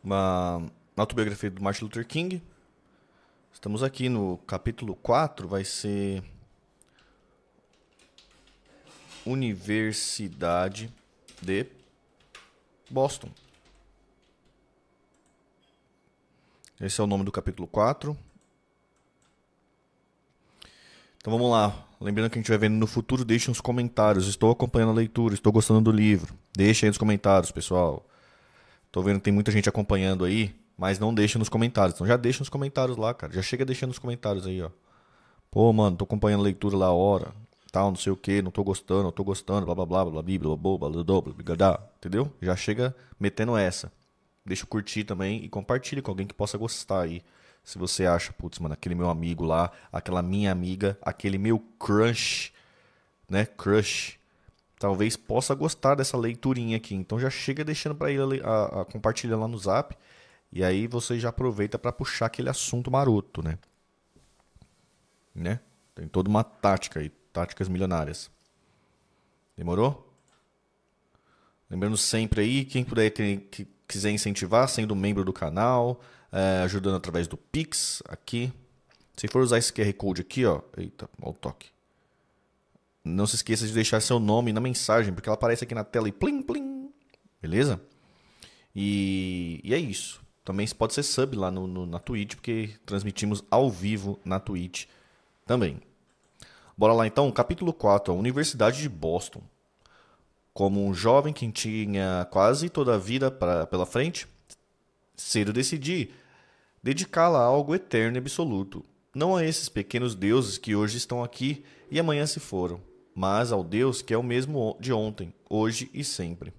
uma autobiografia do Martin Luther King. Estamos aqui no capítulo 4, vai ser Universidade de Boston. Esse é o nome do capítulo 4. Então vamos lá. Lembrando que a gente vai vendo no futuro, deixem os comentários. Estou acompanhando a leitura, estou gostando do livro. Deixem aí nos comentários, pessoal. Tô vendo que tem muita gente acompanhando aí, mas não deixa nos comentários. Então já deixa nos comentários lá, cara. Já chega deixando nos comentários aí, ó. Pô, mano, tô acompanhando a leitura lá a hora, tal, não sei o que, não tô gostando, blá blá blá, blá blá blá blá blá blá blá blá blá, entendeu? Já chega metendo essa. Deixa eu curtir também e compartilhe com alguém que possa gostar aí. Se você acha, putz, mano, aquele meu amigo lá, aquela minha amiga, aquele meu crush, né? Crush. Talvez possa gostar dessa leiturinha aqui. Então já chega deixando para ele a compartilhar lá no Zap. E aí você já aproveita para puxar aquele assunto maroto, né? Tem toda uma tática aí, táticas milionárias. Demorou? Lembrando sempre aí, quem puder, que quiser incentivar, sendo membro do canal, ajudando através do Pix aqui. Se for usar esse QR Code aqui, ó. Eita, olha o toque. Não se esqueça de deixar seu nome na mensagem, porque ela aparece aqui na tela e plim, plim. Beleza? E é isso. Também pode ser sub lá na Twitch, porque transmitimos ao vivo na Twitch também. Bora lá então, capítulo 4, a Universidade de Boston. Como um jovem que tinha quase toda a vida pela frente, cedo decidi dedicá-la a algo eterno e absoluto. Não a esses pequenos deuses que hoje estão aqui e amanhã se foram, mas ao Deus que é o mesmo de ontem, hoje e sempre.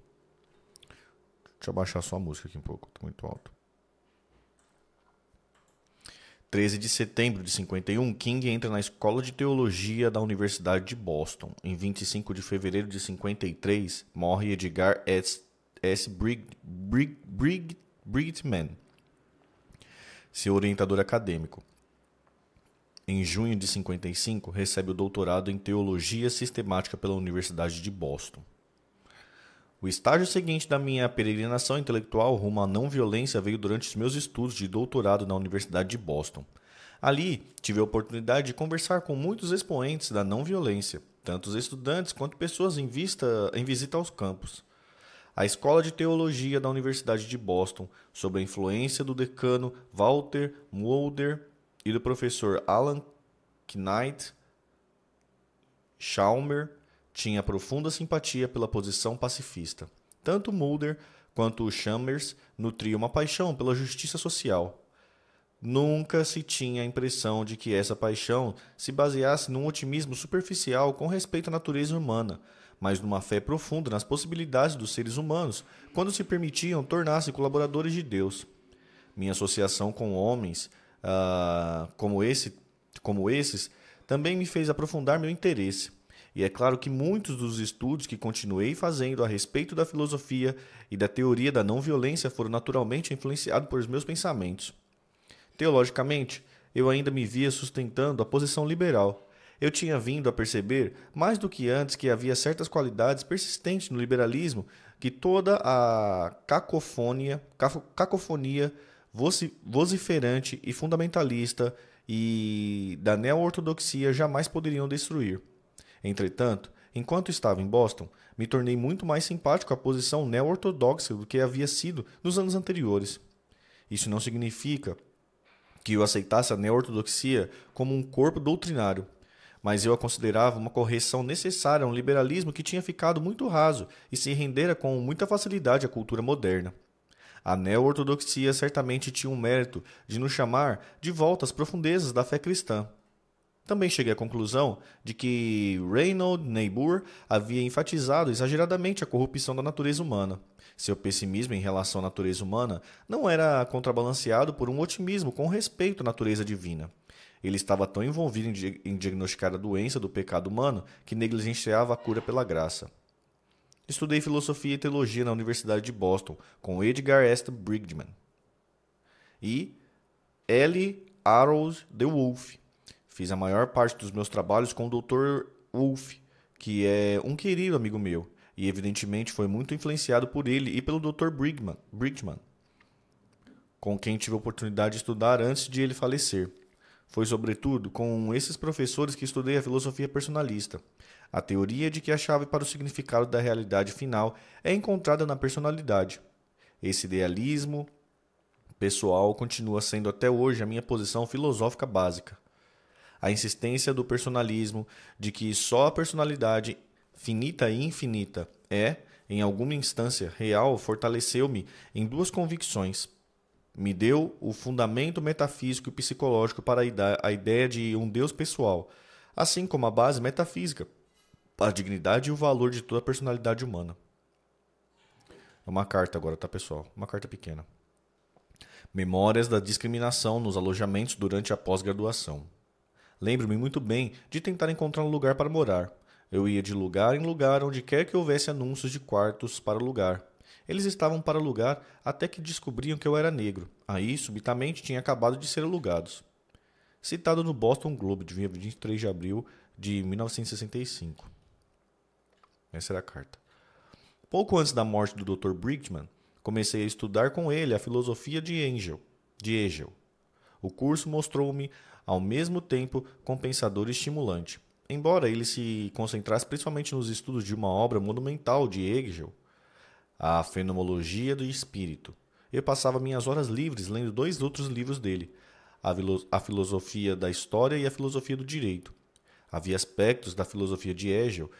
Deixa eu abaixar só a música aqui um pouco, tá muito alto. 13 de setembro de 51, King entra na Escola de Teologia da Universidade de Boston. Em 25 de fevereiro de 53, morre Edgar S. Bridgman, seu orientador acadêmico. Em junho de 55, recebe o doutorado em Teologia Sistemática pela Universidade de Boston. O estágio seguinte da minha peregrinação intelectual rumo à não-violência veio durante os meus estudos de doutorado na Universidade de Boston. Ali, tive a oportunidade de conversar com muitos expoentes da não-violência, tanto os estudantes quanto pessoas em visita aos campos. A Escola de Teologia da Universidade de Boston, sob a influência do decano Walter Mulder e do professor Alan Knight Chalmer, tinha profunda simpatia pela posição pacifista. Tanto Mulder quanto Chalmers nutriam uma paixão pela justiça social. Nunca se tinha a impressão de que essa paixão se baseasse num otimismo superficial com respeito à natureza humana, mas numa fé profunda nas possibilidades dos seres humanos quando se permitiam tornar-se colaboradores de Deus. Minha associação com homens como esses também me fez aprofundar meu interesse. E é claro que muitos dos estudos que continuei fazendo a respeito da filosofia e da teoria da não-violência foram naturalmente influenciados por meus pensamentos. Teologicamente, eu ainda me via sustentando a posição liberal. Eu tinha vindo a perceber, mais do que antes, que havia certas qualidades persistentes no liberalismo que toda a cacofonia vociferante e fundamentalista e da neo-ortodoxia jamais poderiam destruir. Entretanto, enquanto estava em Boston, me tornei muito mais simpático à posição neo-ortodoxa do que havia sido nos anos anteriores. Isso não significa que eu aceitasse a neo-ortodoxia como um corpo doutrinário, mas eu a considerava uma correção necessária a um liberalismo que tinha ficado muito raso e se rendera com muita facilidade à cultura moderna. A neo-ortodoxia certamente tinha um mérito de nos chamar de volta às profundezas da fé cristã. Também cheguei à conclusão de que Reynold Niebuhr havia enfatizado exageradamente a corrupção da natureza humana. Seu pessimismo em relação à natureza humana não era contrabalanceado por um otimismo com respeito à natureza divina. Ele estava tão envolvido em diagnosticar a doença do pecado humano que negligenciava a cura pela graça. Estudei filosofia e teologia na Universidade de Boston com Edgar S. Bridgman e L. Arrows de Wolfe. Fiz a maior parte dos meus trabalhos com o Dr. Wolfe, que é um querido amigo meu, e evidentemente foi muito influenciado por ele e pelo Dr. Bridgman. com quem tive a oportunidade de estudar antes de ele falecer. Foi, sobretudo, com esses professores que estudei a filosofia personalista. A teoria de que a chave para o significado da realidade final é encontrada na personalidade. Esse idealismo pessoal continua sendo até hoje a minha posição filosófica básica. A insistência do personalismo de que só a personalidade finita e infinita é, em alguma instância real, fortaleceu-me em duas convicções. Me deu o fundamento metafísico e psicológico para a ideia de um Deus pessoal, assim como a base metafísica, a dignidade e o valor de toda a personalidade humana. É uma carta agora, tá, pessoal? Uma carta pequena. Memórias da discriminação nos alojamentos durante a pós-graduação. Lembro-me muito bem de tentar encontrar um lugar para morar. Eu ia de lugar em lugar onde quer que houvesse anúncios de quartos para alugar. Eles estavam para alugar até que descobriam que eu era negro. Aí, subitamente, tinha acabado de ser alugados. Citado no Boston Globe, de 23 de abril de 1965. Essa era a carta. Pouco antes da morte do Dr. Brickman, comecei a estudar com ele a filosofia de Hegel. O curso mostrou-me, ao mesmo tempo, compensador e estimulante. Embora ele se concentrasse principalmente nos estudos de uma obra monumental de Hegel, a Fenomenologia do Espírito, eu passava minhas horas livres lendo dois outros livros dele, a Filosofia da História e a Filosofia do Direito. Havia aspectos da filosofia de Hegel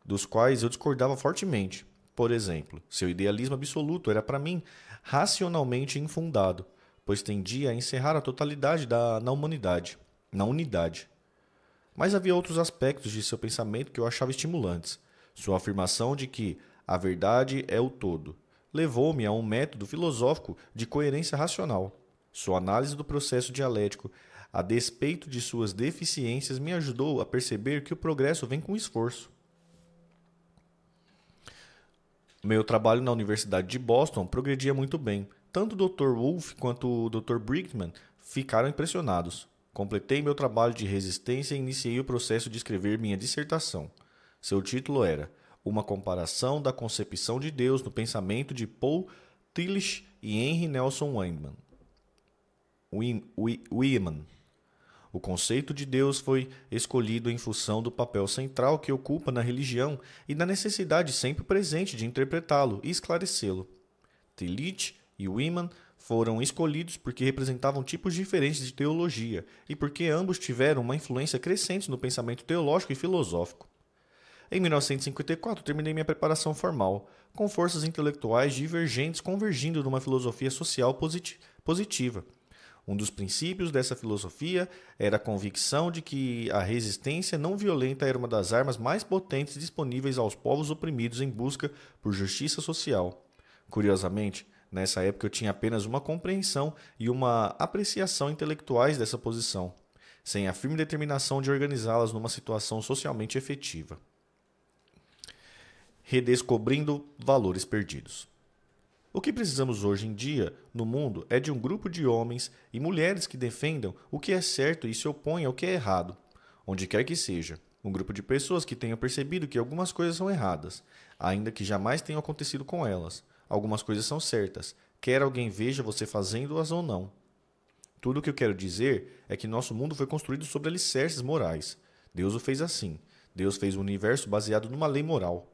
dos quais eu discordava fortemente. Por exemplo, seu idealismo absoluto era para mim racionalmente infundado, pois tendia a encerrar a totalidade na unidade. Mas havia outros aspectos de seu pensamento que eu achava estimulantes. Sua afirmação de que a verdade é o todo levou-me a um método filosófico de coerência racional. Sua análise do processo dialético, a despeito de suas deficiências, me ajudou a perceber que o progresso vem com esforço. Meu trabalho na Universidade de Boston progredia muito bem. Tanto o Dr. Wolff quanto o Dr. Brickman ficaram impressionados. Completei meu trabalho de resistência e iniciei o processo de escrever minha dissertação. Seu título era Uma comparação da concepção de Deus no pensamento de Paul Tillich e Henry Nelson Wieman. O conceito de Deus foi escolhido em função do papel central que ocupa na religião e da necessidade sempre presente de interpretá-lo e esclarecê-lo. Tillich e Wieman foram escolhidos porque representavam tipos diferentes de teologia e porque ambos tiveram uma influência crescente no pensamento teológico e filosófico. Em 1954, terminei minha preparação formal, com forças intelectuais divergentes convergindo numa filosofia social positiva. Um dos princípios dessa filosofia era a convicção de que a resistência não violenta era uma das armas mais potentes disponíveis aos povos oprimidos em busca por justiça social. Curiosamente, nessa época eu tinha apenas uma compreensão e uma apreciação intelectuais dessa posição, sem a firme determinação de organizá-las numa situação socialmente efetiva. Redescobrindo valores perdidos. O que precisamos hoje em dia no mundo é de um grupo de homens e mulheres que defendam o que é certo e se opõem ao que é errado, onde quer que seja. Um grupo de pessoas que tenham percebido que algumas coisas são erradas, ainda que jamais tenham acontecido com elas. Algumas coisas são certas, quer alguém veja você fazendo-as ou não. Tudo o que eu quero dizer é que nosso mundo foi construído sobre alicerces morais. Deus o fez assim. Deus fez o universo baseado numa lei moral.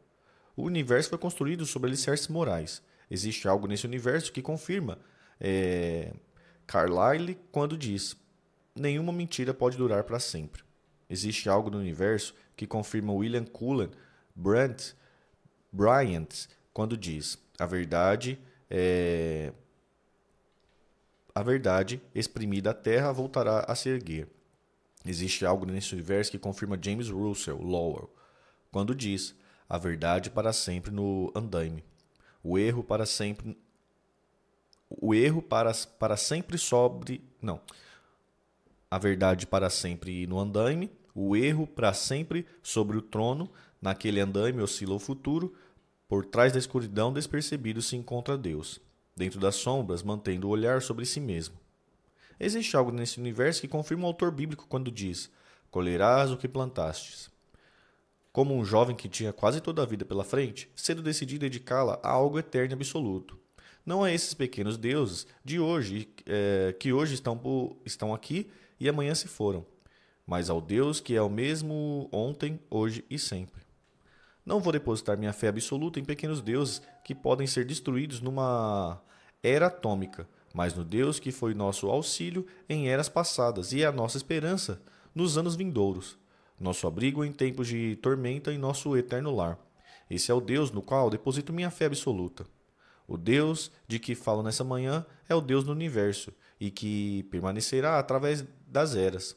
O universo foi construído sobre alicerces morais. Existe algo nesse universo que confirma Carlyle quando diz: nenhuma mentira pode durar para sempre. Existe algo no universo que confirma William Cullen Bryant quando diz: a verdade exprimida à terra voltará a se erguer. Existe algo nesse universo que confirma James Russell Lowell quando diz: a verdade para sempre no andaime. O erro para sempre sobre... Não. A verdade para sempre no andaime, o erro para sempre sobre o trono, naquele andaime oscila o futuro, por trás da escuridão despercebido se encontra Deus, dentro das sombras mantendo o olhar sobre si mesmo. Existe algo nesse universo que confirma o autor bíblico quando diz: colherás o que plantastes. Como um jovem que tinha quase toda a vida pela frente, cedo decidi dedicá-la a algo eterno e absoluto. Não a esses pequenos deuses de hoje, que hoje estão aqui e amanhã se foram, mas ao Deus que é o mesmo ontem, hoje e sempre. Não vou depositar minha fé absoluta em pequenos deuses que podem ser destruídos numa era atômica, mas no Deus que foi nosso auxílio em eras passadas e é a nossa esperança nos anos vindouros, nosso abrigo em tempos de tormenta e nosso eterno lar. Esse é o Deus no qual deposito minha fé absoluta. O Deus de que falo nessa manhã é o Deus do universo e que permanecerá através das eras.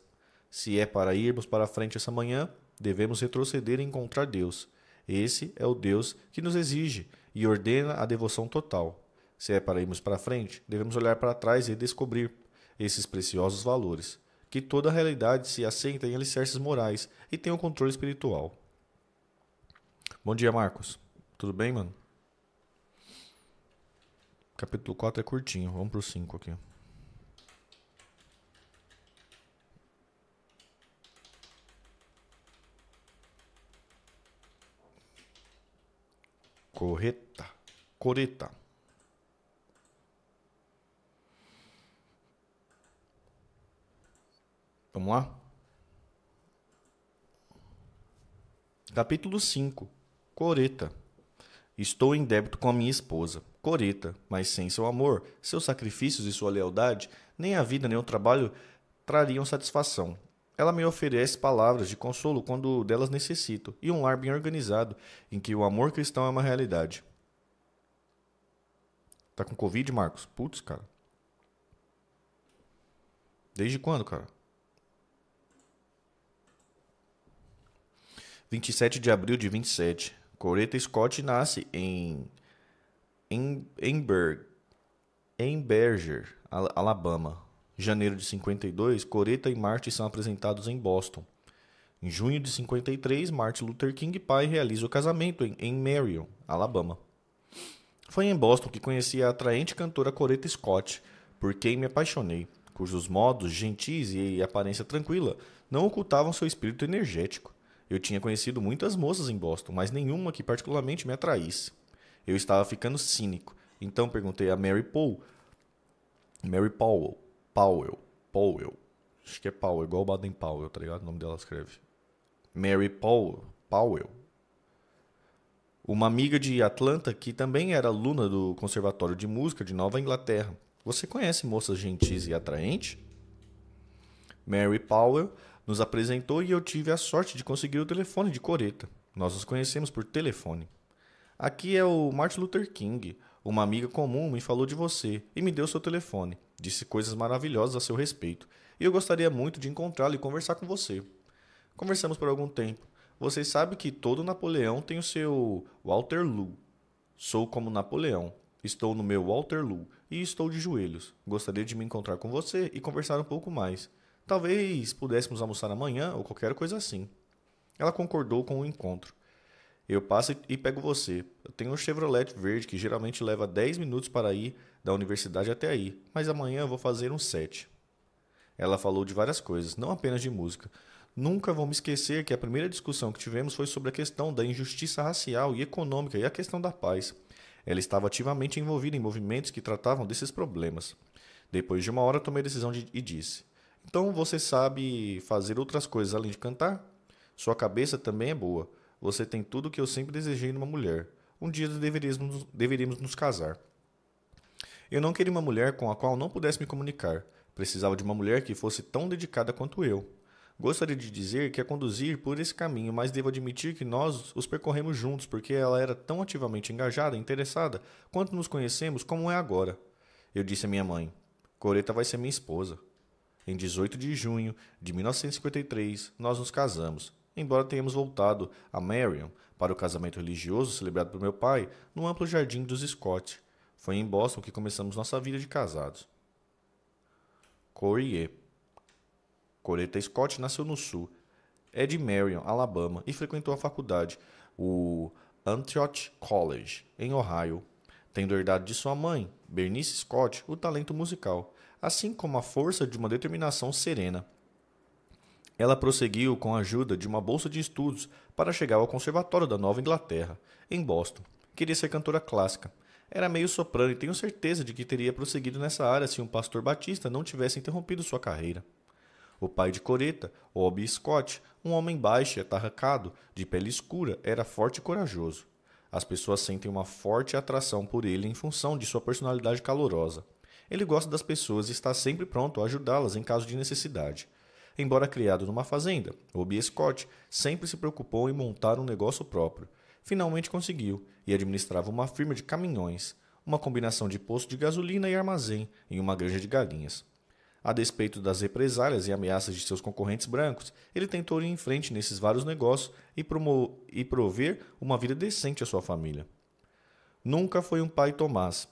Se é para irmos para frente essa manhã, devemos retroceder e encontrar Deus. Esse é o Deus que nos exige e ordena a devoção total. Se é para irmos para frente, devemos olhar para trás e descobrir esses preciosos valores, que toda a realidade se assenta em alicerces morais e tem um controle espiritual. Bom dia, Marcos. Tudo bem, mano? Capítulo 4 é curtinho, vamos pro 5 aqui. Coreta. Vamos lá? Capítulo 5. Coreta. Estou em débito com a minha esposa. Coreta, mas sem seu amor, seus sacrifícios e sua lealdade, nem a vida nem o trabalho trariam satisfação. Ela me oferece palavras de consolo quando delas necessito, e um lar bem organizado, em que o amor cristão é uma realidade. Tá com Covid, Marcos? Putz, cara. Desde quando, cara? 27 de abril de 27. Coretta Scott nasce em Berger, Alabama. Janeiro de 52, Coretta e Marty são apresentados em Boston. Em junho de 53, Martin Luther King pai realiza o casamento em Marion, Alabama. Foi em Boston que conheci a atraente cantora Coretta Scott, por quem me apaixonei, cujos modos gentis e aparência tranquila não ocultavam seu espírito energético. Eu tinha conhecido muitas moças em Boston, mas nenhuma que particularmente me atraísse. Eu estava ficando cínico, então perguntei a Mary Powell. Acho que é Powell, igual o Baden Powell, tá ligado? O nome dela escreve. Mary Powell. Uma amiga de Atlanta que também era aluna do Conservatório de Música de Nova Inglaterra. Você conhece moças gentis e atraentes? Mary Powell nos apresentou e eu tive a sorte de conseguir o telefone de Coretta. Nós nos conhecemos por telefone. Aqui é o Martin Luther King. Uma amiga comum me falou de você e me deu seu telefone. Disse coisas maravilhosas a seu respeito. E eu gostaria muito de encontrá-lo e conversar com você. Conversamos por algum tempo. Você sabe que todo Napoleão tem o seu Waterloo. Sou como Napoleão. Estou no meu Waterloo e estou de joelhos. Gostaria de me encontrar com você e conversar um pouco mais. Talvez pudéssemos almoçar amanhã ou qualquer coisa assim. Ela concordou com o encontro. Eu passo e pego você. Eu tenho um Chevrolet verde que geralmente leva 10 minutos para ir da universidade até aí, mas amanhã eu vou fazer uns 7. Ela falou de várias coisas, não apenas de música. Nunca vou me esquecer que a primeira discussão que tivemos foi sobre a questão da injustiça racial e econômica e a questão da paz. Ela estava ativamente envolvida em movimentos que tratavam desses problemas. Depois de uma hora tomei a decisão e disse: então você sabe fazer outras coisas além de cantar? Sua cabeça também é boa. Você tem tudo o que eu sempre desejei numa mulher. Um dia deveríamos nos casar. Eu não queria uma mulher com a qual não pudesse me comunicar. Precisava de uma mulher que fosse tão dedicada quanto eu. Gostaria de dizer que a conduzir por esse caminho, mas devo admitir que nós os percorremos juntos porque ela era tão ativamente engajada e interessada quanto nos conhecemos como é agora. Eu disse à minha mãe: Coretta vai ser minha esposa. Em 18 de junho de 1953, nós nos casamos, embora tenhamos voltado a Marion para o casamento religioso celebrado por meu pai no amplo jardim dos Scott. Foi em Boston que começamos nossa vida de casados. Coretta Scott nasceu no sul. É de Marion, Alabama, e frequentou a faculdade, o Antioch College, em Ohio, tendo herdado de sua mãe, Bernice Scott, o talento musical, assim como a força de uma determinação serena. Ela prosseguiu com a ajuda de uma bolsa de estudos para chegar ao Conservatório da Nova Inglaterra, em Boston. Queria ser cantora clássica. Era meio soprano e tenho certeza de que teria prosseguido nessa área se um pastor batista não tivesse interrompido sua carreira. O pai de Coretta, Obi Scott, um homem baixo e atarracado, de pele escura, era forte e corajoso. As pessoas sentem uma forte atração por ele em função de sua personalidade calorosa. Ele gosta das pessoas e está sempre pronto a ajudá-las em caso de necessidade. Embora criado numa fazenda, Obi Scott sempre se preocupou em montar um negócio próprio. Finalmente conseguiu e administrava uma firma de caminhões, uma combinação de posto de gasolina e armazém em uma granja de galinhas. A despeito das represálias e ameaças de seus concorrentes brancos, ele tentou ir em frente nesses vários negócios e prover uma vida decente à sua família. Nunca foi um pai Tomás,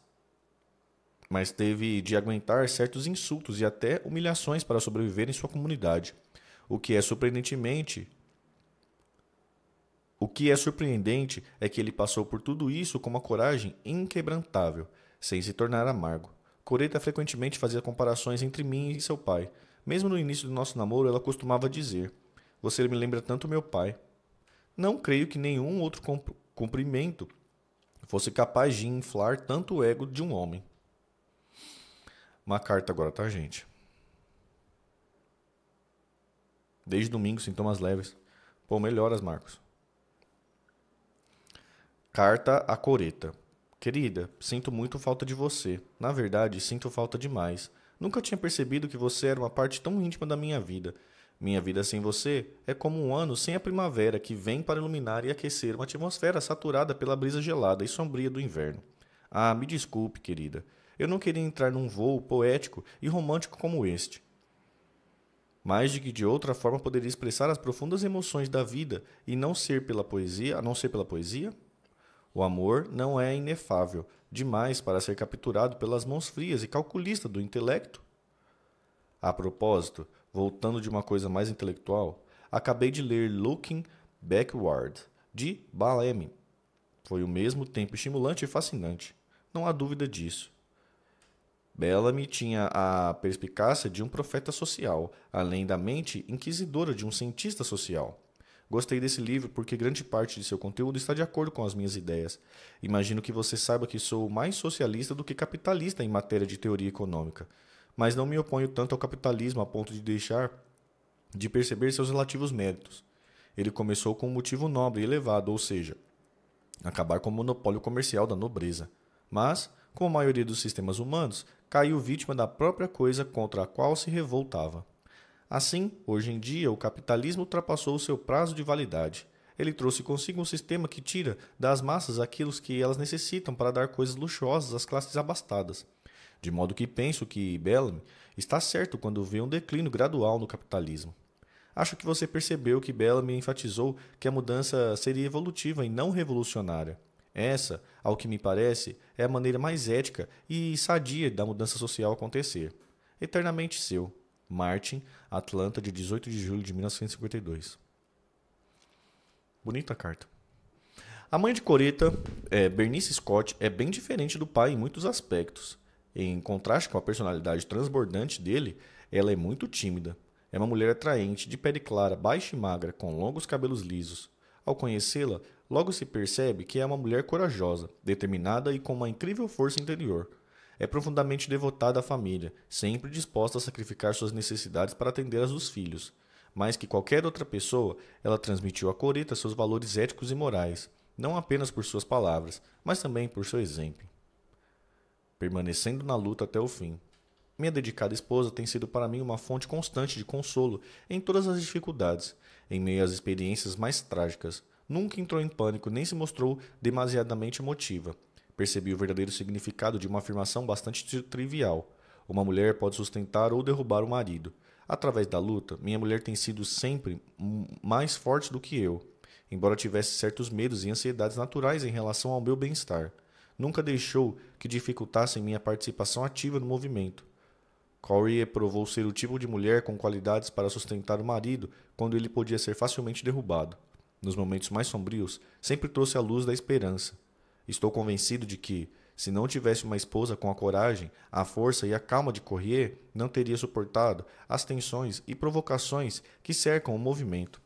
mas teve de aguentar certos insultos e até humilhações para sobreviver em sua comunidade, o que é surpreendente é que ele passou por tudo isso com uma coragem inquebrantável, sem se tornar amargo. Coretta frequentemente fazia comparações entre mim e seu pai. Mesmo no início do nosso namoro, ela costumava dizer: "Você me lembra tanto meu pai." Não creio que nenhum outro cumprimento fosse capaz de inflar tanto o ego de um homem. Uma carta agora, tá, gente? Desde domingo, sintomas leves. Pô, melhoras, Marcos. Carta a Coretta. Querida, sinto muito falta de você. Na verdade, sinto falta demais. Nunca tinha percebido que você era uma parte tão íntima da minha vida. Minha vida sem você é como um ano sem a primavera que vem para iluminar e aquecer uma atmosfera saturada pela brisa gelada e sombria do inverno. Ah, me desculpe, querida. Eu não queria entrar num voo poético e romântico como este. Mais de que de outra forma poderia expressar as profundas emoções da vida e não ser pela poesia, a não ser pela poesia? O amor não é inefável demais para ser capturado pelas mãos frias e calculistas do intelecto? A propósito, voltando de uma coisa mais intelectual, acabei de ler Looking Backward, de Ballamy. Foi ao mesmo tempo estimulante e fascinante. Não há dúvida disso. Bellamy tinha a perspicácia de um profeta social, além da mente inquisidora de um cientista social. Gostei desse livro porque grande parte de seu conteúdo está de acordo com as minhas ideias. Imagino que você saiba que sou mais socialista do que capitalista em matéria de teoria econômica, mas não me oponho tanto ao capitalismo a ponto de deixar de perceber seus relativos méritos. Ele começou com um motivo nobre e elevado, ou seja, acabar com o monopólio comercial da nobreza. Mas, como a maioria dos sistemas humanos, caiu vítima da própria coisa contra a qual se revoltava. Assim, hoje em dia, o capitalismo ultrapassou o seu prazo de validade. Ele trouxe consigo um sistema que tira das massas aquilo que elas necessitam para dar coisas luxuosas às classes abastadas. De modo que penso que Bellamy está certo quando vê um declínio gradual no capitalismo. Acho que você percebeu que Bellamy enfatizou que a mudança seria evolutiva e não revolucionária. Essa, ao que me parece, é a maneira mais ética e sadia da mudança social acontecer. Eternamente seu. Martin, Atlanta, de 18 de julho de 1952. Bonita carta. A mãe de Coretta, Bernice Scott, é bem diferente do pai em muitos aspectos. Em contraste com a personalidade transbordante dele, ela é muito tímida. É uma mulher atraente, de pele clara, baixa e magra, com longos cabelos lisos. Ao conhecê-la, logo se percebe que é uma mulher corajosa, determinada e com uma incrível força interior. É profundamente devotada à família, sempre disposta a sacrificar suas necessidades para atender às dos filhos. Mais que qualquer outra pessoa, ela transmitiu a Coretta seus valores éticos e morais, não apenas por suas palavras, mas também por seu exemplo. Permanecendo na luta até o fim. Minha dedicada esposa tem sido para mim uma fonte constante de consolo em todas as dificuldades, em meio às experiências mais trágicas. Nunca entrou em pânico nem se mostrou demasiadamente emotiva. Percebi o verdadeiro significado de uma afirmação bastante trivial. Uma mulher pode sustentar ou derrubar o marido. Através da luta, minha mulher tem sido sempre mais forte do que eu, embora tivesse certos medos e ansiedades naturais em relação ao meu bem-estar. Nunca deixou que dificultassem minha participação ativa no movimento. Corey provou ser o tipo de mulher com qualidades para sustentar o marido quando ele podia ser facilmente derrubado. Nos momentos mais sombrios, sempre trouxe a luz da esperança. Estou convencido de que, se não tivesse uma esposa com a coragem, a força e a calma de Corrier, não teria suportado as tensões e provocações que cercam o movimento.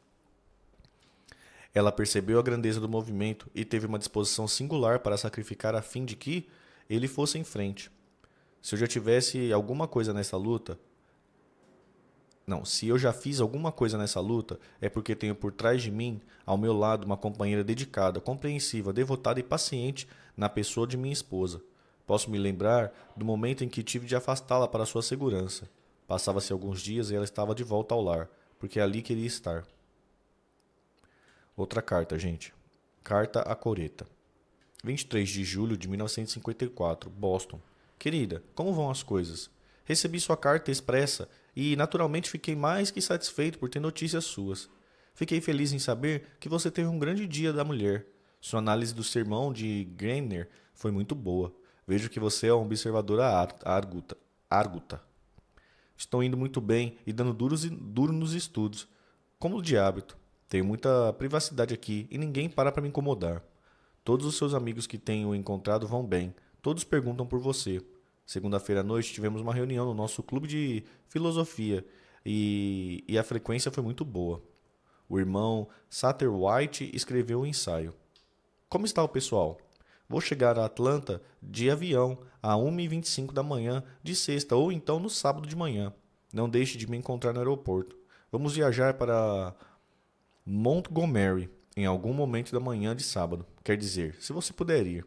Ela percebeu a grandeza do movimento e teve uma disposição singular para sacrificar a fim de que ele fosse em frente. Se eu já tivesse alguma coisa nessa luta, não, se eu já fiz alguma coisa nessa luta, é porque tenho por trás de mim, ao meu lado, uma companheira dedicada, compreensiva, devotada e paciente na pessoa de minha esposa. Posso me lembrar do momento em que tive de afastá-la para sua segurança. Passava-se alguns dias e ela estava de volta ao lar, porque ali queria estar. Outra carta, gente. Carta a Coreta. 23 de julho de 1954, Boston. Querida, como vão as coisas? Recebi sua carta expressa e, naturalmente, fiquei mais que satisfeito por ter notícias suas. Fiquei feliz em saber que você teve um grande dia da mulher. Sua análise do sermão de Greiner foi muito boa. Vejo que você é uma observadora arguta. Estou indo muito bem e dando duro nos estudos, como de hábito. Tenho muita privacidade aqui e ninguém para me incomodar. Todos os seus amigos que tenho encontrado vão bem. Todos perguntam por você. Segunda-feira à noite tivemos uma reunião no nosso clube de filosofia e a frequência foi muito boa. O irmão Satterwhite escreveu um ensaio. Como está o pessoal? Vou chegar a Atlanta de avião a 1h25 da manhã de sexta ou então no sábado de manhã. Não deixe de me encontrar no aeroporto. Vamos viajar para Montgomery em algum momento da manhã de sábado. Quer dizer, se você puder ir.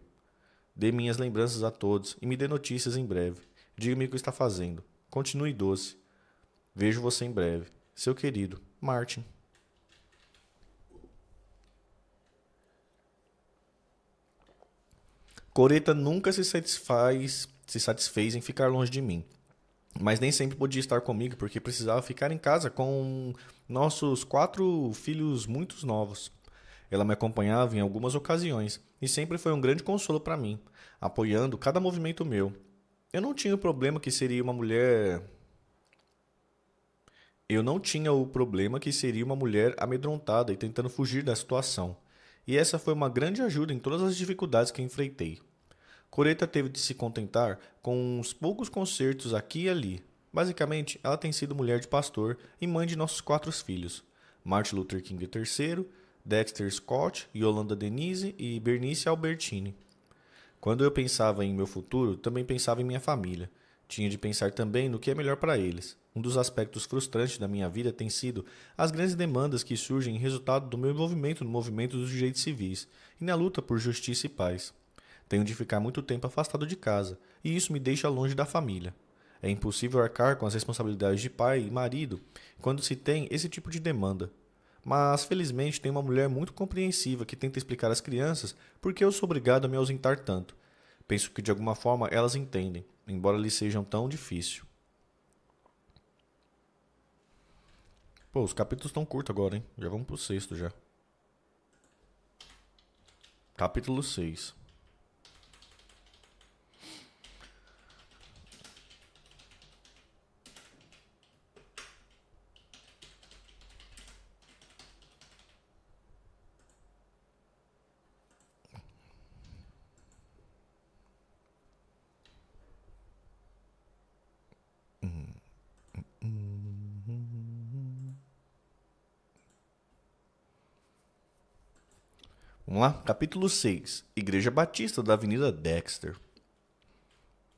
Dê minhas lembranças a todos e me dê notícias em breve. Diga-me o que está fazendo. Continue doce. Vejo você em breve. Seu querido, Martin. Coreta nunca se satisfez em ficar longe de mim, mas nem sempre podia estar comigo porque precisava ficar em casa com nossos 4 filhos muito novos. Ela me acompanhava em algumas ocasiões e sempre foi um grande consolo para mim, apoiando cada movimento meu. Eu não tinha o problema que seria uma mulher. Eu não tinha o problema que seria uma mulher amedrontada e tentando fugir da situação. E essa foi uma grande ajuda em todas as dificuldades que enfrentei. Coreta teve de se contentar com uns poucos concertos aqui e ali. Basicamente, ela tem sido mulher de pastor e mãe de nossos 4 filhos. Martin Luther King III, Dexter Scott, Yolanda Denise e Bernice Albertini. Quando eu pensava em meu futuro, também pensava em minha família. Tinha de pensar também no que é melhor para eles. Um dos aspectos frustrantes da minha vida tem sido as grandes demandas que surgem em resultado do meu envolvimento no movimento dos direitos civis e na luta por justiça e paz. Tenho de ficar muito tempo afastado de casa, e isso me deixa longe da família. É impossível arcar com as responsabilidades de pai e marido quando se tem esse tipo de demanda. Mas, felizmente, tenho uma mulher muito compreensiva que tenta explicar às crianças por que eu sou obrigado a me ausentar tanto. Penso que, de alguma forma, elas entendem, embora lhes sejam tão difícil. Pô, os capítulos estão curtos agora, hein? Já vamos pro 6º já. Capítulo 6. Vamos lá? Capítulo 6. Igreja Batista da Avenida Dexter.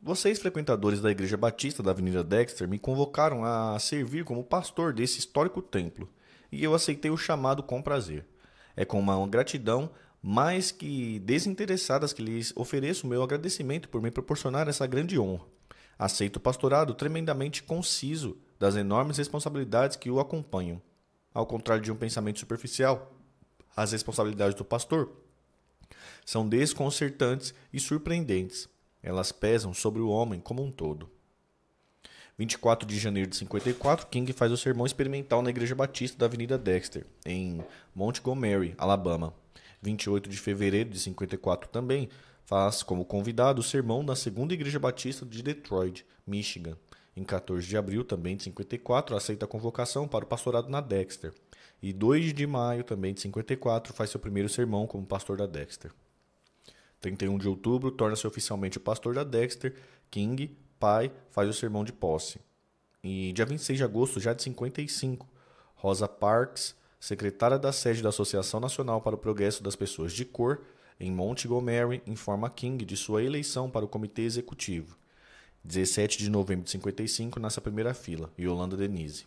Vocês, frequentadores da Igreja Batista da Avenida Dexter, me convocaram a servir como pastor desse histórico templo, e eu aceitei o chamado com prazer. É com uma gratidão mais que desinteressadas que lhes ofereço o meu agradecimento por me proporcionar essa grande honra. Aceito o pastorado tremendamente conciso das enormes responsabilidades que o acompanham. Ao contrário de um pensamento superficial, as responsabilidades do pastor são desconcertantes e surpreendentes. Elas pesam sobre o homem como um todo. 24 de janeiro de 54, King faz o sermão experimental na Igreja Batista da Avenida Dexter, em Montgomery, Alabama. 28 de fevereiro de 54 também faz como convidado o sermão na Segunda Igreja Batista de Detroit, Michigan. Em 14 de abril também de 54, aceita a convocação para o pastorado na Dexter. E 2 de maio também de 54 faz seu primeiro sermão como pastor da Dexter. 31 de outubro torna-se oficialmente o pastor da Dexter. King, pai, faz o sermão de posse. E dia 26 de agosto já de 55, Rosa Parks secretária da sede da Associação Nacional para o Progresso das Pessoas de Cor, em Montgomery, informa King de sua eleição para o comitê executivo. 17 de novembro de 55, nessa primeira fila, Yolanda Denise.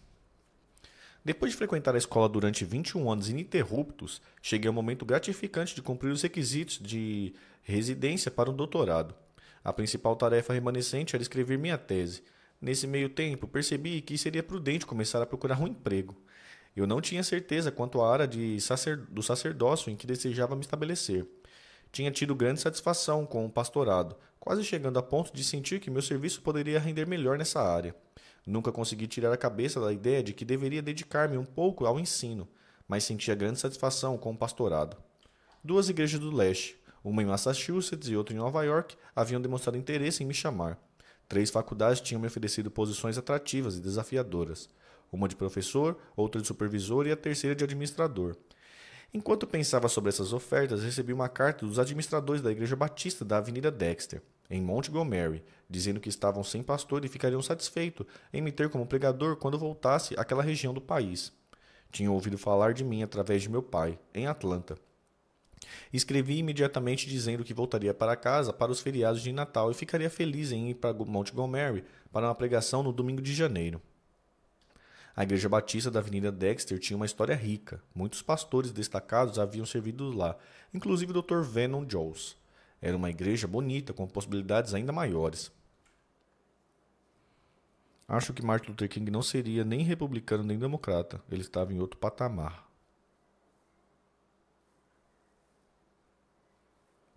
Depois de frequentar a escola durante 21 anos ininterruptos, cheguei ao momento gratificante de cumprir os requisitos de residência para um doutorado. A principal tarefa remanescente era escrever minha tese. Nesse meio tempo, percebi que seria prudente começar a procurar um emprego. Eu não tinha certeza quanto à área do sacerdócio em que desejava me estabelecer. Tinha tido grande satisfação com o pastorado, quase chegando a ponto de sentir que meu serviço poderia render melhor nessa área. Nunca consegui tirar a cabeça da ideia de que deveria dedicar-me um pouco ao ensino, mas sentia grande satisfação com o pastorado. 2 igrejas do leste, uma em Massachusetts e outra em Nova York, haviam demonstrado interesse em me chamar. 3 faculdades tinham me oferecido posições atrativas e desafiadoras. Uma de professor, outra de supervisor e a terceira de administrador. Enquanto pensava sobre essas ofertas, recebi uma carta dos administradores da Igreja Batista da Avenida Dexter, em Montgomery, dizendo que estavam sem pastor e ficariam satisfeitos em me ter como pregador quando voltasse àquela região do país. Tinham ouvido falar de mim através de meu pai, em Atlanta. Escrevi imediatamente dizendo que voltaria para casa para os feriados de Natal e ficaria feliz em ir para Montgomery para uma pregação no domingo de janeiro. A Igreja Batista da Avenida Dexter tinha uma história rica. Muitos pastores destacados haviam servido lá, inclusive o Dr. Vernon Jones. Era uma igreja bonita, com possibilidades ainda maiores. Acho que Martin Luther King não seria nem republicano nem democrata. Ele estava em outro patamar.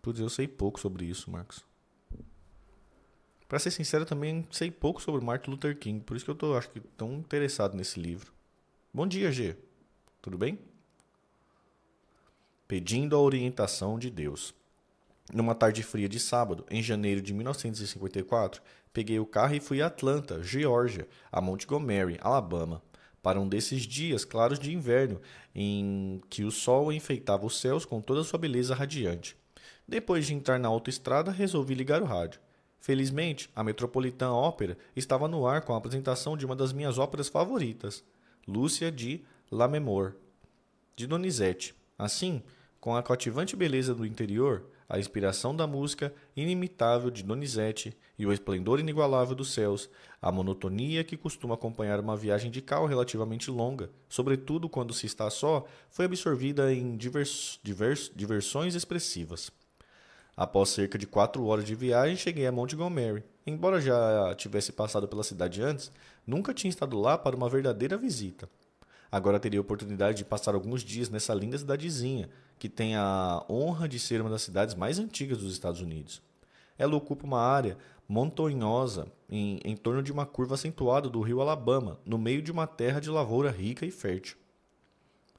Putz, eu sei pouco sobre isso, Marcos. Pra ser sincero, eu também sei pouco sobre Martin Luther King, por isso que eu tô, acho que, tão interessado nesse livro. Bom dia, G. Tudo bem? Pedindo a orientação de Deus. Numa tarde fria de sábado, em janeiro de 1954, peguei o carro e fui a Atlanta, Geórgia, a Montgomery, Alabama, para um desses dias claros de inverno, em que o sol enfeitava os céus com toda a sua beleza radiante. Depois de entrar na autoestrada, resolvi ligar o rádio. Felizmente, a Metropolitan Opera estava no ar com a apresentação de uma das minhas óperas favoritas, Lúcia de Lammermoor, de Donizete. Assim, com a cativante beleza do interior, a inspiração da música inimitável de Donizete e o esplendor inigualável dos céus, a monotonia que costuma acompanhar uma viagem de carro relativamente longa, sobretudo quando se está só, foi absorvida em diversões expressivas. Após cerca de 4 horas de viagem, cheguei a Montgomery. Embora já tivesse passado pela cidade antes, nunca tinha estado lá para uma verdadeira visita. Agora teria a oportunidade de passar alguns dias nessa linda cidadezinha, que tem a honra de ser uma das cidades mais antigas dos Estados Unidos. Ela ocupa uma área montanhosa em torno de uma curva acentuada do rio Alabama, no meio de uma terra de lavoura rica e fértil.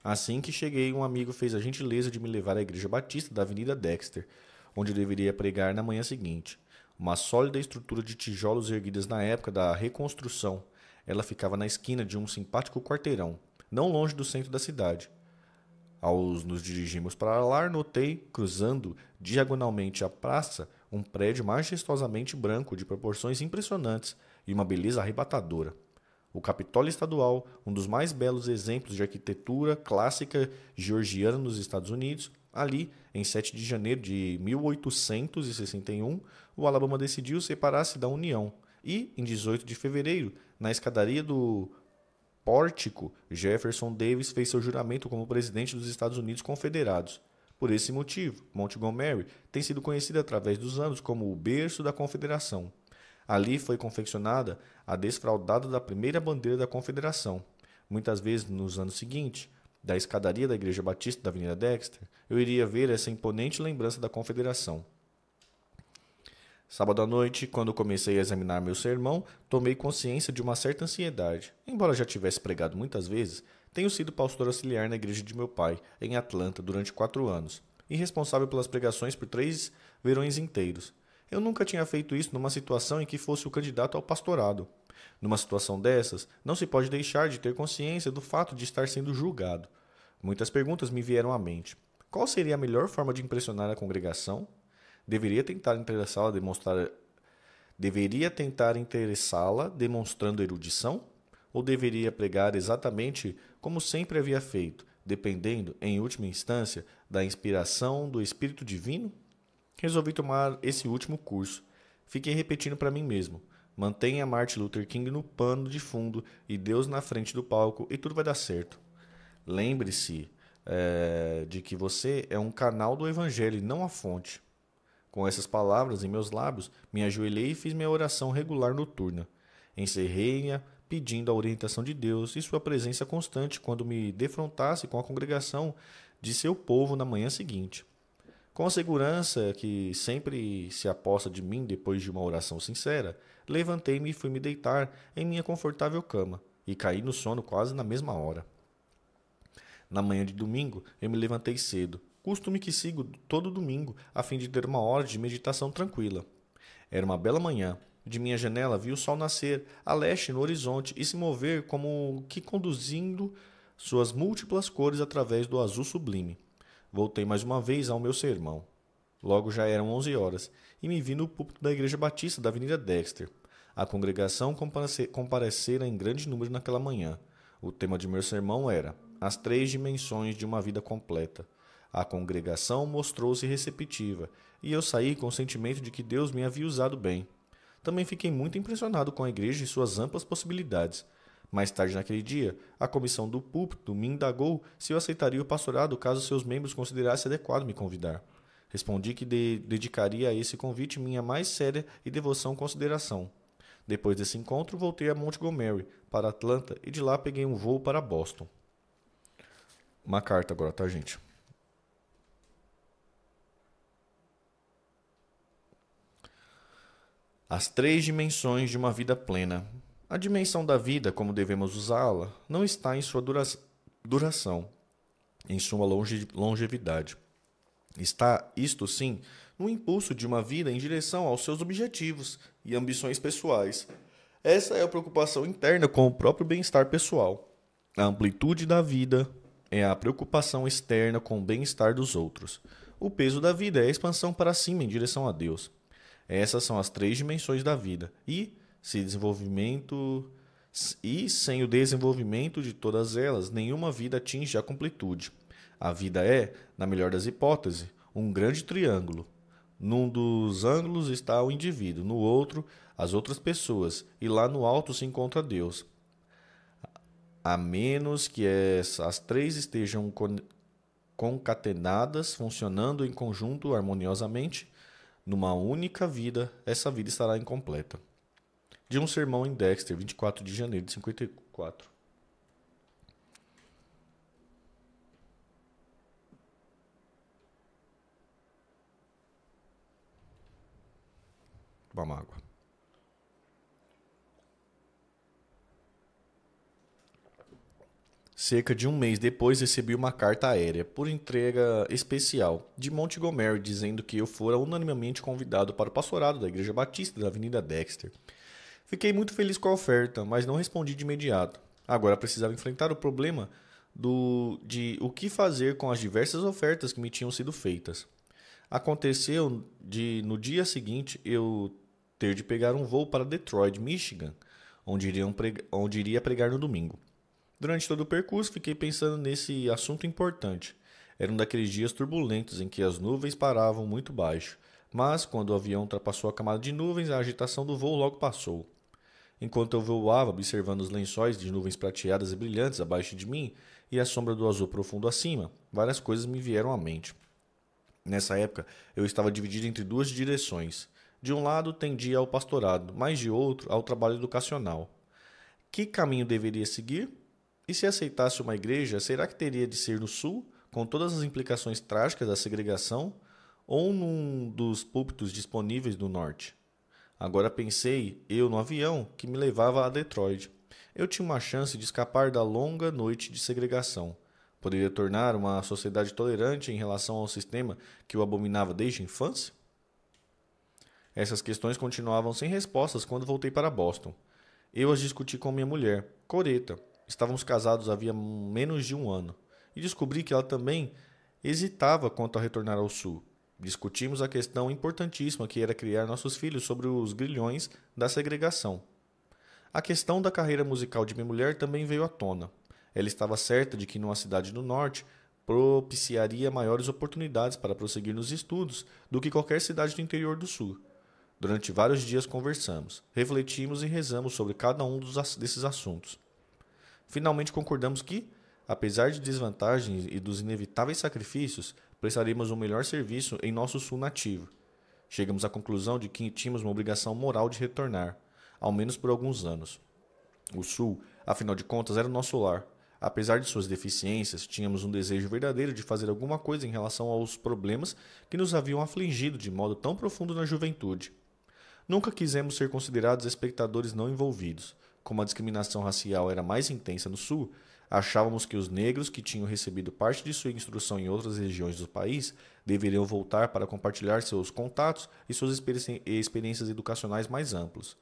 Assim que cheguei, um amigo fez a gentileza de me levar à Igreja Batista da Avenida Dexter, onde eu deveria pregar na manhã seguinte. Uma sólida estrutura de tijolos erguidas na época da reconstrução. Ela ficava na esquina de um simpático quarteirão, não longe do centro da cidade. Ao nos dirigirmos para lá, notei, cruzando diagonalmente a praça, um prédio majestosamente branco de proporções impressionantes e uma beleza arrebatadora. O Capitólio Estadual, um dos mais belos exemplos de arquitetura clássica georgiana nos Estados Unidos, ali, em 7 de janeiro de 1861, o Alabama decidiu separar-se da União e, em 18 de fevereiro, na escadaria do Pórtico, Jefferson Davis fez seu juramento como presidente dos Estados Unidos Confederados. Por esse motivo, Montgomery tem sido conhecida através dos anos como o berço da Confederação. Ali foi confeccionada a desfraldada da primeira bandeira da Confederação. Muitas vezes, nos anos seguintes, da escadaria da Igreja Batista da Avenida Dexter, eu iria ver essa imponente lembrança da Confederação. Sábado à noite, quando comecei a examinar meu sermão, tomei consciência de uma certa ansiedade. Embora já tivesse pregado muitas vezes, tenho sido pastor auxiliar na igreja de meu pai, em Atlanta, durante 4 anos, e responsável pelas pregações por 3 verões inteiros. Eu nunca tinha feito isso numa situação em que fosse o candidato ao pastorado. Numa situação dessas, não se pode deixar de ter consciência do fato de estar sendo julgado. Muitas perguntas me vieram à mente. Qual seria a melhor forma de impressionar a congregação? Deveria tentar interessá-la demonstrando erudição? Ou deveria pregar exatamente como sempre havia feito, dependendo, em última instância, da inspiração do Espírito Divino? Resolvi tomar esse último curso. Fiquei repetindo para mim mesmo: mantenha Martin Luther King no pano de fundo e Deus na frente do palco e tudo vai dar certo. Lembre-se de que você é um canal do Evangelho e não a fonte. Com essas palavras em meus lábios, me ajoelhei e fiz minha oração regular noturna. Encerrei-a pedindo a orientação de Deus e sua presença constante quando me defrontasse com a congregação de seu povo na manhã seguinte. Com a segurança que sempre se aposta de mim depois de uma oração sincera, levantei-me e fui me deitar em minha confortável cama e caí no sono quase na mesma hora. Na manhã de domingo, eu me levantei cedo, costume que sigo todo domingo, a fim de ter uma hora de meditação tranquila. Era uma bela manhã. De minha janela vi o sol nascer a leste no horizonte e se mover como que conduzindo suas múltiplas cores através do azul sublime. Voltei mais uma vez ao meu sermão. Logo já eram 11 horas e me vi no púlpito da Igreja Batista da Avenida Dexter. A congregação comparecera em grande número naquela manhã. O tema de meu sermão era As Três Dimensões de uma Vida Completa. A congregação mostrou-se receptiva e eu saí com o sentimento de que Deus me havia usado bem. Também fiquei muito impressionado com a igreja e suas amplas possibilidades. Mais tarde naquele dia, a comissão do púlpito me indagou se eu aceitaria o pastorado caso seus membros considerassem adequado me convidar. Respondi que dedicaria a esse convite minha mais séria e devoção consideração. Depois desse encontro, voltei a Montgomery, para Atlanta, e de lá peguei um voo para Boston. Uma carta agora, tá, gente? As três dimensões de uma vida plena. A dimensão da vida, como devemos usá-la, não está em sua duração, em sua longevidade. Está, isto sim, no impulso de uma vida em direção aos seus objetivos e ambições pessoais. Essa é a preocupação interna com o próprio bem-estar pessoal. A amplitude da vida é a preocupação externa com o bem-estar dos outros. O peso da vida é a expansão para cima em direção a Deus. Essas são as três dimensões da vida. E sem o desenvolvimento de todas elas, nenhuma vida atinge a completude. A vida é, na melhor das hipóteses, um grande triângulo. Num dos ângulos está o indivíduo, no outro, as outras pessoas, e lá no alto se encontra Deus. A menos que as três estejam concatenadas, funcionando em conjunto harmoniosamente, numa única vida, essa vida estará incompleta. De um sermão em Dexter, 24 de janeiro de 54. Vamos água. Cerca de um mês depois, recebi uma carta aérea, por entrega especial, de Montgomery, dizendo que eu fora unanimemente convidado para o pastorado da Igreja Batista da Avenida Dexter. Fiquei muito feliz com a oferta, mas não respondi de imediato. Agora precisava enfrentar o problema de o que fazer com as diversas ofertas que me tinham sido feitas. Aconteceu no dia seguinte eu ter de pegar um voo para Detroit, Michigan, onde iria pregar no domingo. Durante todo o percurso, fiquei pensando nesse assunto importante. Era um daqueles dias turbulentos em que as nuvens paravam muito baixo, mas quando o avião ultrapassou a camada de nuvens, a agitação do voo logo passou. Enquanto eu voava, observando os lençóis de nuvens prateadas e brilhantes abaixo de mim e a sombra do azul profundo acima, várias coisas me vieram à mente. Nessa época, eu estava dividido entre duas direções. De um lado, tendia ao pastorado, mas de outro, ao trabalho educacional. Que caminho deveria seguir? E se aceitasse uma igreja, será que teria de ser no sul, com todas as implicações trágicas da segregação, ou num dos púlpitos disponíveis no norte? Agora pensei, eu no avião, que me levava a Detroit. Eu tinha uma chance de escapar da longa noite de segregação. Poderia tornar uma sociedade tolerante em relação ao sistema que o abominava desde a infância? Essas questões continuavam sem respostas quando voltei para Boston. Eu as discuti com minha mulher, Coreta. Estávamos casados havia menos de um ano, e descobri que ela também hesitava quanto a retornar ao sul. Discutimos a questão importantíssima que era criar nossos filhos sobre os grilhões da segregação. A questão da carreira musical de minha mulher também veio à tona. Ela estava certa de que numa cidade do norte propiciaria maiores oportunidades para prosseguir nos estudos do que qualquer cidade do interior do sul. Durante vários dias conversamos, refletimos e rezamos sobre cada um desses assuntos. Finalmente concordamos que, apesar de desvantagens e dos inevitáveis sacrifícios, prestaríamos um melhor serviço em nosso sul nativo. Chegamos à conclusão de que tínhamos uma obrigação moral de retornar, ao menos por alguns anos. O sul, afinal de contas, era o nosso lar. Apesar de suas deficiências, tínhamos um desejo verdadeiro de fazer alguma coisa em relação aos problemas que nos haviam afligido de modo tão profundo na juventude. Nunca quisemos ser considerados espectadores não envolvidos. Como a discriminação racial era mais intensa no sul, achávamos que os negros que tinham recebido parte de sua instrução em outras regiões do país deveriam voltar para compartilhar seus contatos e suas experiências educacionais mais amplas.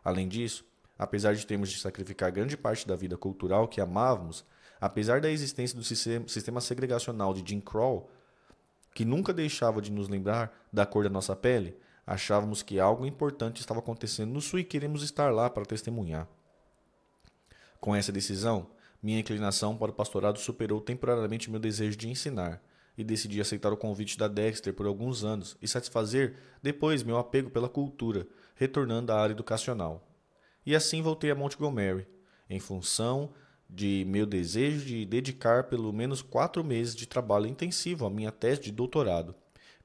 Além disso, apesar de termos de sacrificar grande parte da vida cultural que amávamos, apesar da existência do sistema segregacional de Jim Crow, que nunca deixava de nos lembrar da cor da nossa pele, achávamos que algo importante estava acontecendo no sul e queremos estar lá para testemunhar. Com essa decisão, minha inclinação para o pastorado superou temporariamente meu desejo de ensinar, e decidi aceitar o convite da Dexter por alguns anos e satisfazer, depois, meu apego pela cultura, retornando à área educacional. E assim voltei a Montgomery, em função de meu desejo de dedicar pelo menos 4 meses de trabalho intensivo à minha tese de doutorado.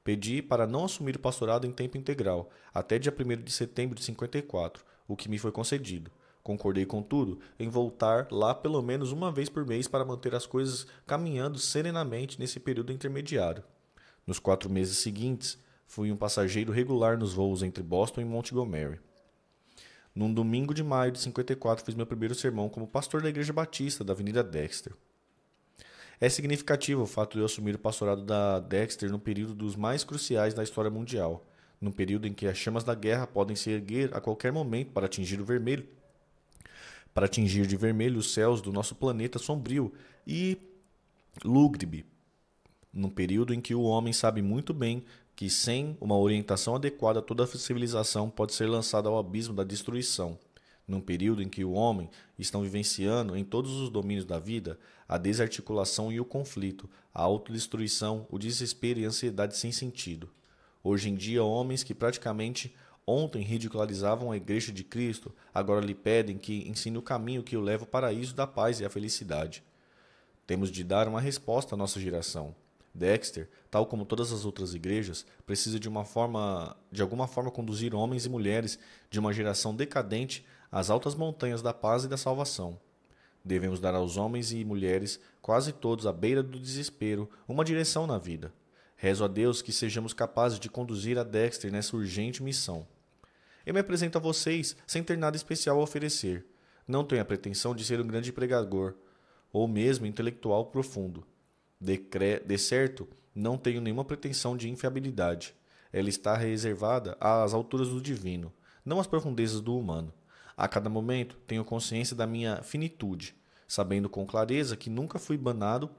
Pedi para não assumir o pastorado em tempo integral, até dia 1º de setembro de 54, o que me foi concedido. Concordei, contudo, em voltar lá pelo menos uma vez por mês para manter as coisas caminhando serenamente nesse período intermediário. Nos 4 meses seguintes, fui um passageiro regular nos voos entre Boston e Montgomery. Num domingo de maio de 54, fiz meu primeiro sermão como pastor da Igreja Batista da Avenida Dexter. É significativo o fato de eu assumir o pastorado da Dexter no período dos mais cruciais da história mundial, num período em que as chamas da guerra podem se erguer a qualquer momento para atingir de vermelho os céus do nosso planeta sombrio e lúgubre, num período em que o homem sabe muito bem que sem uma orientação adequada toda a civilização pode ser lançada ao abismo da destruição, num período em que o homem está vivenciando em todos os domínios da vida a desarticulação e o conflito, a autodestruição, o desespero e a ansiedade sem sentido. Hoje em dia, homens que praticamente ontem ridicularizavam a Igreja de Cristo, agora lhe pedem que ensine o caminho que o leva ao paraíso da paz e a felicidade. Temos de dar uma resposta à nossa geração. Dexter, tal como todas as outras igrejas, precisa de alguma forma conduzir homens e mulheres de uma geração decadente às altas montanhas da paz e da salvação. Devemos dar aos homens e mulheres, quase todos à beira do desespero, uma direção na vida. Rezo a Deus que sejamos capazes de conduzir a Dexter nessa urgente missão. Eu me apresento a vocês sem ter nada especial a oferecer. Não tenho a pretensão de ser um grande pregador, ou mesmo intelectual profundo. De certo, não tenho nenhuma pretensão de infiabilidade. Ela está reservada às alturas do divino, não às profundezas do humano. A cada momento tenho consciência da minha finitude, sabendo com clareza que nunca fui banhado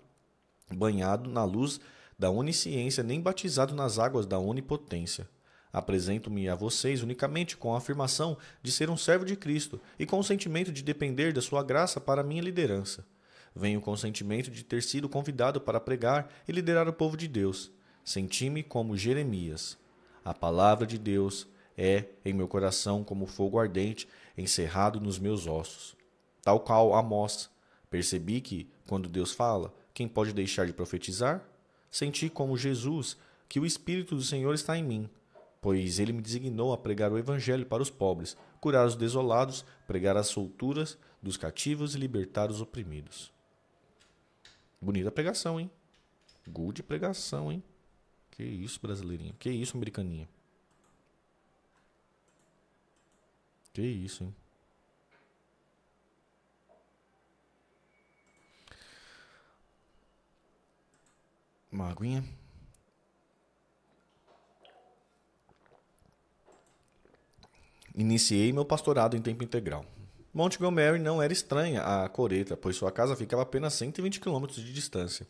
na luz da onisciência nem batizado nas águas da onipotência. Apresento-me a vocês unicamente com a afirmação de ser um servo de Cristo e com o sentimento de depender da sua graça para a minha liderança. Venho com o sentimento de ter sido convidado para pregar e liderar o povo de Deus. Senti-me como Jeremias. A palavra de Deus é em meu coração como fogo ardente encerrado nos meus ossos. Tal qual Amós, percebi que, quando Deus fala, quem pode deixar de profetizar? Senti como Jesus que o Espírito do Senhor está em mim, pois ele me designou a pregar o Evangelho para os pobres, curar os desolados, pregar as solturas dos cativos e libertar os oprimidos. Bonita pregação, hein? Good pregação, hein? Que isso, brasileirinho. Que isso, americaninha. Que isso, hein? Uma aguinha. Iniciei meu pastorado em tempo integral. Montgomery não era estranha à Coreta, pois sua casa ficava a apenas 120 quilômetros de distância.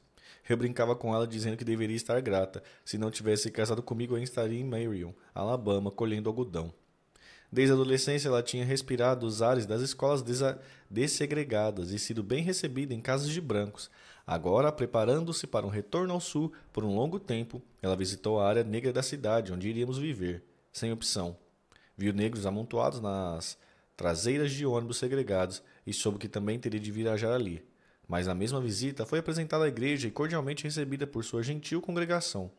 Eu brincava com ela dizendo que deveria estar grata. Se não tivesse casado comigo, eu estaria em Marion, Alabama, colhendo algodão. Desde a adolescência, ela tinha respirado os ares das escolas dessegregadas e sido bem recebida em casas de brancos. Agora, preparando-se para um retorno ao sul por um longo tempo, ela visitou a área negra da cidade, onde iríamos viver, sem opção. Viu negros amontoados nas traseiras de ônibus segregados e soube que também teria de viajar ali. Mas na mesma visita, foi apresentada à igreja e cordialmente recebida por sua gentil congregação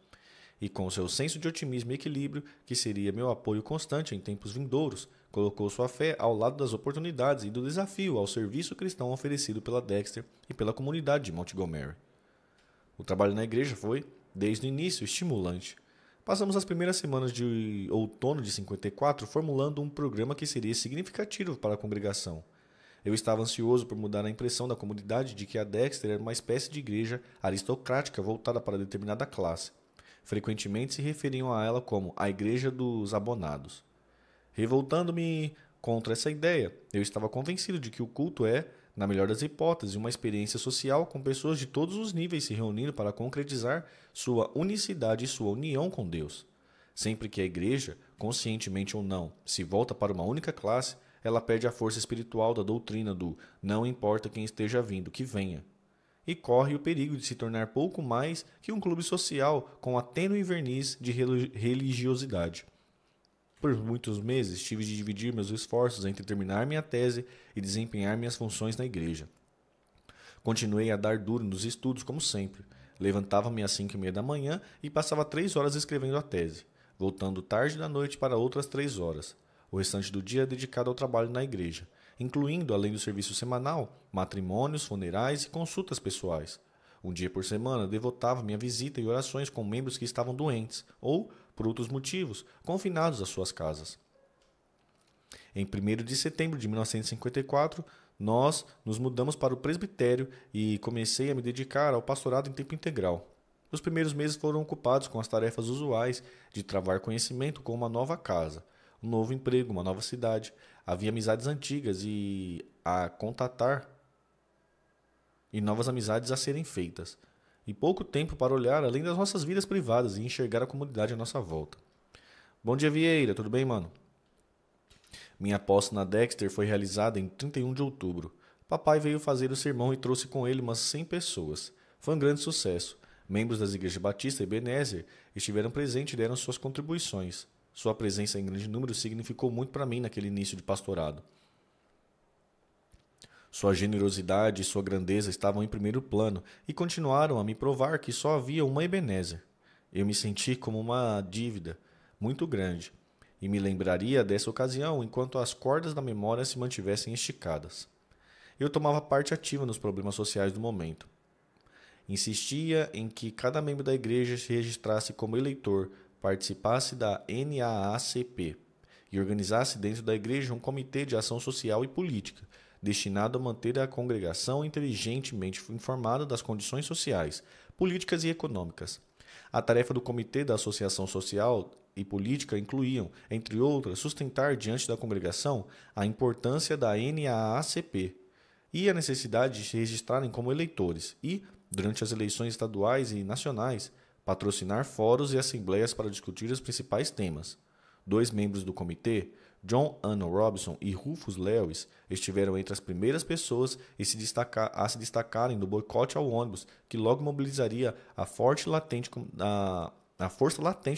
e com seu senso de otimismo e equilíbrio, que seria meu apoio constante em tempos vindouros, colocou sua fé ao lado das oportunidades e do desafio ao serviço cristão oferecido pela Dexter e pela comunidade de Montgomery. O trabalho na igreja foi, desde o início, estimulante. Passamos as primeiras semanas de outono de 54 formulando um programa que seria significativo para a congregação. Eu estava ansioso por mudar a impressão da comunidade de que a Dexter era uma espécie de igreja aristocrática voltada para determinada classe. Frequentemente se referiam a ela como a Igreja dos Abonados. Revoltando-me contra essa ideia, eu estava convencido de que o culto é, na melhor das hipóteses, uma experiência social com pessoas de todos os níveis se reunindo para concretizar sua unicidade e sua união com Deus. Sempre que a igreja, conscientemente ou não, se volta para uma única classe, ela perde a força espiritual da doutrina do não importa quem esteja vindo, que venha, e corre o perigo de se tornar pouco mais que um clube social com a tênue verniz de religiosidade. Por muitos meses tive de dividir meus esforços entre terminar minha tese e desempenhar minhas funções na igreja. Continuei a dar duro nos estudos como sempre. Levantava-me às 5:30 da manhã e passava 3 horas escrevendo a tese, voltando tarde da noite para outras 3 horas. O restante do dia dedicado ao trabalho na igreja, incluindo, além do serviço semanal, matrimônios, funerais e consultas pessoais. Um dia por semana devotava-me a visita e orações com membros que estavam doentes ou, por outros motivos, confinados às suas casas. Em 1º de setembro de 1954, nós nos mudamos para o presbitério e comecei a me dedicar ao pastorado em tempo integral. Os primeiros meses foram ocupados com as tarefas usuais de travar conhecimento com uma nova casa, um novo emprego, uma nova cidade. Havia amizades antigas a contatar e novas amizades a serem feitas. E pouco tempo para olhar além das nossas vidas privadas e enxergar a comunidade à nossa volta. Bom dia, Vieira. Tudo bem, mano? Minha posse na Dexter foi realizada em 31 de outubro. Papai veio fazer o sermão e trouxe com ele umas 100 pessoas. Foi um grande sucesso. Membros das igrejas Batista e Ebenezer estiveram presentes e deram suas contribuições. Sua presença em grande número significou muito para mim naquele início de pastorado. Sua generosidade e sua grandeza estavam em primeiro plano e continuaram a me provar que só havia uma Ebenezer. Eu me senti como uma dívida muito grande e me lembraria dessa ocasião enquanto as cordas da memória se mantivessem esticadas. Eu tomava parte ativa nos problemas sociais do momento. Insistia em que cada membro da igreja se registrasse como eleitor, participasse da NAACP e organizasse dentro da igreja um comitê de ação social e política, destinado a manter a congregação inteligentemente informada das condições sociais, políticas e econômicas. A tarefa do Comitê da Associação Social e Política incluíam, entre outras, sustentar diante da congregação a importância da NAACP e a necessidade de se registrarem como eleitores e, durante as eleições estaduais e nacionais, patrocinar fóruns e assembleias para discutir os principais temas. 2 membros do comitê, John Anno Robinson e Rufus Lewis, estiveram entre as primeiras pessoas a se destacarem no boicote ao ônibus, que logo mobilizaria a força latente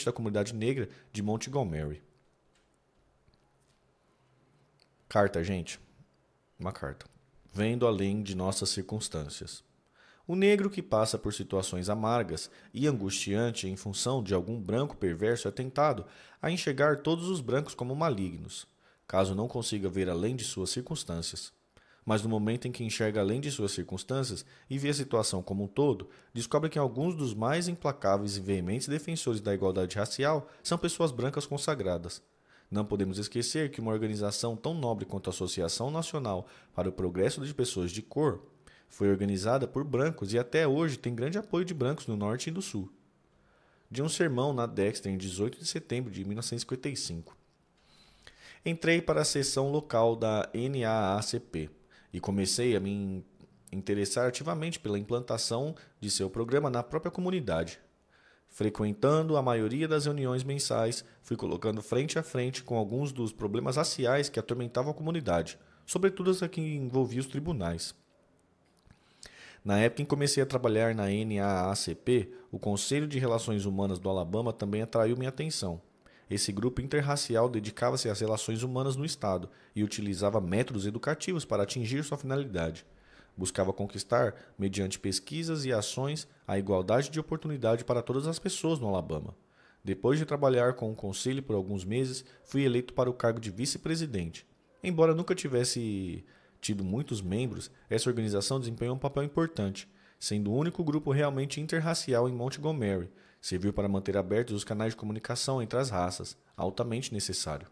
da comunidade negra de Montgomery. Carta, gente. Uma carta. Vendo além de nossas circunstâncias. O negro que passa por situações amargas e angustiantes em função de algum branco perverso é tentado a enxergar todos os brancos como malignos, caso não consiga ver além de suas circunstâncias. Mas no momento em que enxerga além de suas circunstâncias e vê a situação como um todo, descobre que alguns dos mais implacáveis e veementes defensores da igualdade racial são pessoas brancas consagradas. Não podemos esquecer que uma organização tão nobre quanto a Associação Nacional para o Progresso de Pessoas de Cor foi organizada por brancos e até hoje tem grande apoio de brancos no norte e no sul. De um sermão na Dexter em 18 de setembro de 1955. Entrei para a seção local da NAACP e comecei a me interessar ativamente pela implantação de seu programa na própria comunidade. Frequentando a maioria das reuniões mensais, fui colocando frente a frente com alguns dos problemas raciais que atormentavam a comunidade, sobretudo as que envolviam os tribunais. Na época em que comecei a trabalhar na NAACP, o Conselho de Relações Humanas do Alabama também atraiu minha atenção. Esse grupo interracial dedicava-se às relações humanas no Estado e utilizava métodos educativos para atingir sua finalidade. Buscava conquistar, mediante pesquisas e ações, a igualdade de oportunidade para todas as pessoas no Alabama. Depois de trabalhar com o conselho por alguns meses, fui eleito para o cargo de vice-presidente. Embora nunca tivesse tido muitos membros, essa organização desempenhou um papel importante, sendo o único grupo realmente interracial em Montgomery. Serviu para manter abertos os canais de comunicação entre as raças, altamente necessário.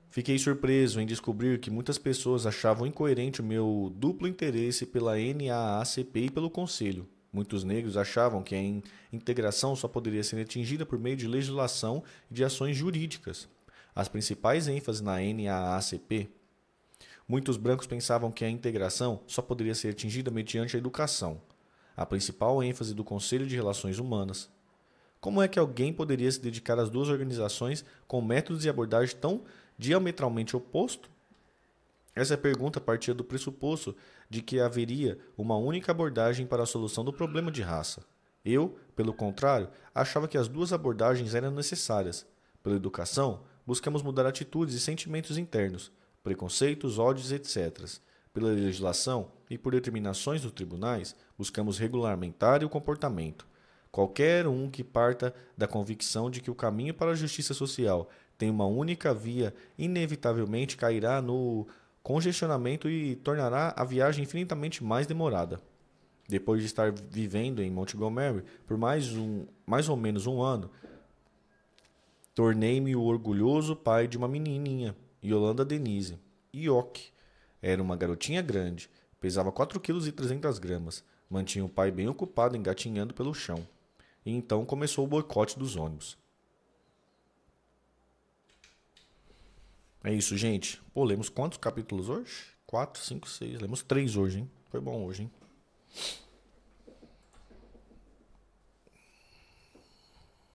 Fiquei surpreso em descobrir que muitas pessoas achavam incoerente o meu duplo interesse pela NAACP e pelo Conselho. Muitos negros achavam que a integração só poderia ser atingida por meio de legislação e de ações jurídicas. As principais ênfases na NAACP. Muitos brancos pensavam que a integração só poderia ser atingida mediante a educação. A principal ênfase do Conselho de Relações Humanas. Como é que alguém poderia se dedicar às duas organizações com métodos e abordagem tão diametralmente opostos? Essa pergunta partia do pressuposto de que haveria uma única abordagem para a solução do problema de raça. Eu, pelo contrário, achava que as duas abordagens eram necessárias. Pela educação, buscamos mudar atitudes e sentimentos internos, preconceitos, ódios, etc. Pela legislação e por determinações dos tribunais, buscamos regulamentar o comportamento. Qualquer um que parta da convicção de que o caminho para a justiça social tem uma única via, inevitavelmente cairá no congestionamento e tornará a viagem infinitamente mais demorada. Depois de estar vivendo em Montgomery por mais ou menos um ano, tornei-me o orgulhoso pai de uma menininha, Yolanda Denise. Ioc. Era uma garotinha grande, pesava 4,3 kg, mantinha o pai bem ocupado engatinhando pelo chão. E então começou o boicote dos ônibus. É isso, gente. Pô, lemos quantos capítulos hoje? 4, 5, 6. Lemos 3 hoje, hein? Foi bom hoje, hein?